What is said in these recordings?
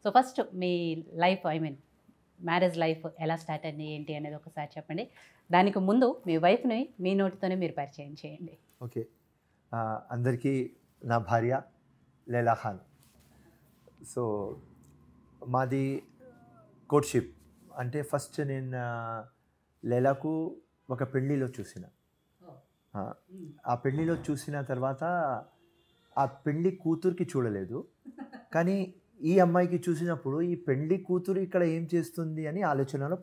So first మీ life marriage life ఎలా start అయింది ఏంటి అనేది ఒకసారి చెప్పండి. దానికి ముందు మీ వైఫ్ని మీ నోటితోనే మీరు పరిచయం చేయండి. ఓకే, అందరికీ నా భార్య లైలా ఖాన్. సో మాది కోర్ట్షిప్. అంటే ఫస్ట్ నేను లైలాకు ఒక పెళ్ళిలో చూసిన. ఆ పెళ్ళిలో చూసిన తర్వాత ఆ పెళ్ళి కూతురికి చూడలేదు, కానీ ఈ అమ్మాయికి చూసినప్పుడు ఈ పెళ్ళి కూతురు ఇక్కడ ఏం చేస్తుంది అని ఆలోచనలో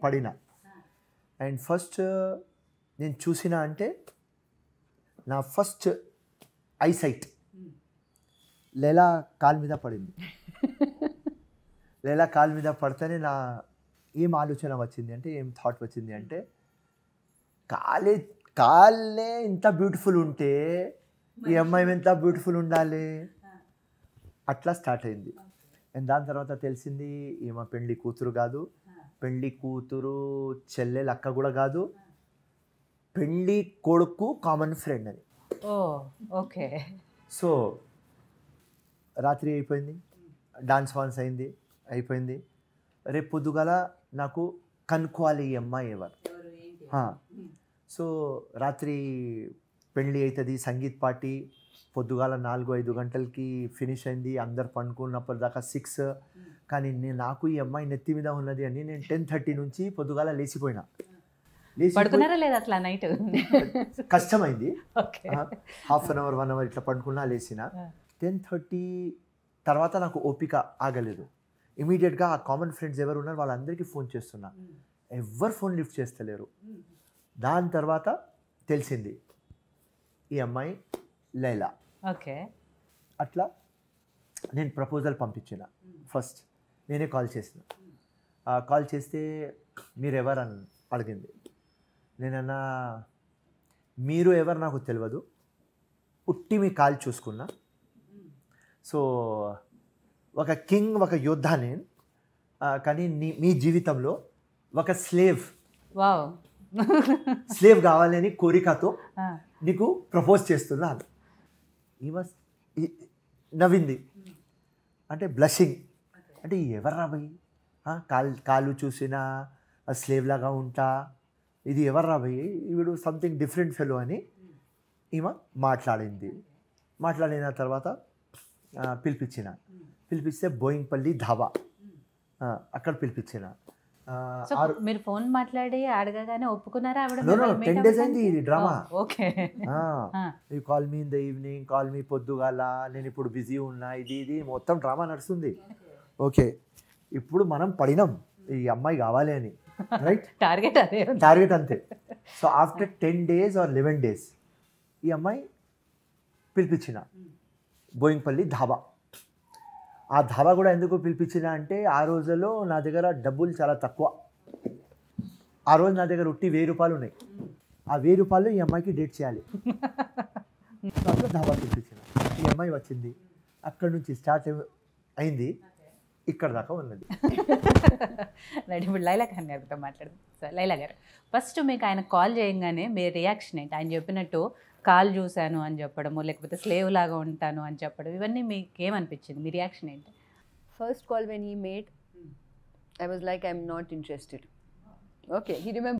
పడిన. అండ్ ఫస్ట్ నేను చూసిన అంటే నా ఫస్ట్ ఐసైట్ లైలా కాలు మీద పడింది. లైలా కాలు మీద పడితేనే నా ఏం ఆలోచన వచ్చింది అంటే, ఏం థాట్ వచ్చింది అంటే, కాళ్ళే ఇంత బ్యూటిఫుల్ ఉంటే ఈ అమ్మాయి ఎంత బ్యూటిఫుల్ ఉండాలి, అట్లా స్టార్ట్ అయింది. అండ్ దాని తర్వాత తెలిసింది ఈమె పెళ్ళి కూతురు కాదు, పెళ్ళి కూతురు చెల్లెలు అక్క కూడా కాదు, పెళ్ళి కొడుకు కామన్ ఫ్రెండ్ అని. ఓకే. సో రాత్రి అయిపోయింది, డాన్స్ వాన్స్ అయిపోయింది. రేపు పొద్దుగాల నాకు కనుక్కోవాలి ఈ అమ్మాయి ఎవరు. సో రాత్రి పెళ్ళి అవుతుంది, సంగీత్ పార్టీ పొద్దుగాల 4-5 గంటలకి ఫినిష్ అయింది. అందరు పండుకున్నప్పటి దాకా 6. కానీ నాకు ఈ అమ్మాయి నెత్తి మీద ఉన్నది అని నేను 10:30 నుంచి పొద్దుగాల లేచిపోయినా. పడుకున్నారా లేదా అట్లా నైట్? కష్టమైంది. హాఫ్ అన్ అవర్ 1 అవర్ ఇట్లా పండుకున్నా, లేచిన 10:30 తర్వాత నాకు ఓపిక ఆగలేదు. ఇమీడియట్గా ఆ కామన్ ఫ్రెండ్స్ ఎవరు ఉన్నారు వాళ్ళందరికీ ఫోన్ చేస్తున్నా, ఎవరు ఫోన్ లిఫ్ట్ చేస్తలేరు. దాని తర్వాత తెలిసింది ఈ అమ్మాయి లైలా. ఓకే. అట్లా నేను ప్రపోజల్ పంపించిన. ఫస్ట్ నేనే కాల్ చేసిన. కాల్ చేస్తే మీరు ఎవరని అడిగింది. నేనన్నా మీరు ఎవరు నాకు తెలియదు, ఉట్టి మీ కాల్ చూసుకున్నా. సో ఒక కింగ్, ఒక యోద్ధా నేను, కానీ మీ జీవితంలో ఒక స్లేవ్ కావాలని కోరికతో నీకు ప్రపోజ్ చేస్తున్నాను. నవ్వింది, అంటే బ్లషింగ్. అంటే ఎవరు రాబోయి, కాళ్ళు చూసినా స్లేవ్ లాగా ఉంటా, ఇది ఎవరు రాబోయి, వీడు సంథింగ్ డిఫరెంట్ ఫెలో అని ఈమె మాట్లాడిన తర్వాత పిలిపిస్తే బోయింగ్పల్లి ధాబా అక్కడ పిలిపించిన. మీరు ఫోన్ మాట్లాడి అడగగానే ఒప్పుకున్నారా? 10 days అయింది ఈ drama. Okay. You call me in the evening, call me పొద్దుగాల, నేను ఇప్పుడు బిజీ ఉన్నా, ఇది మొత్తం డ్రామా నడుస్తుంది. ఓకే, ఇప్పుడు మనం పడినాం ఈ అమ్మాయి కావాలి అని, రైట్? టార్గెట్ అంతే. So after 10 days or 11 days ఈ అమ్మాయి పిలిపించిన బోయింగ్పల్లి ధాబా. ఆ ధాబా కూడా ఎందుకు పిలిపించిన అంటే, ఆ రోజుల్లో నా దగ్గర డబ్బులు చాలా తక్కువ. ఆ రోజు నా దగ్గర ఉట్టి 1000 రూపాయలు ఉన్నాయి. ఆ 1000 రూపాయలు ఈ అమ్మాయికి డేట్ చేయాలి. అప్పుడు ధాబా పిలిపించిన. ఈ అమ్మాయి వచ్చింది, అక్కడ నుంచి స్టార్ట్ అయింది, ఇక్కడ దాకా ఉన్నది. ఇప్పుడు లైలా ఖాన్ గారితో మాట్లాడదాం. సార్ లైలా గారు, ఫస్ట్ మీకు ఆయన కాల్ చేయగానే మీ రియాక్షన్ ఏంటి? ఆయన చెప్పినట్టు కాల్ చూశాను అని చెప్పడము, లేకపోతే స్లేవ్ లాగా ఉంటాను అని చెప్పడం, ఇవన్నీ మీకు ఏమనిపించింది? మీ రియాక్షన్ ఏంటి? First call when he made, I was like, I'm not interested. Okay, he remembered.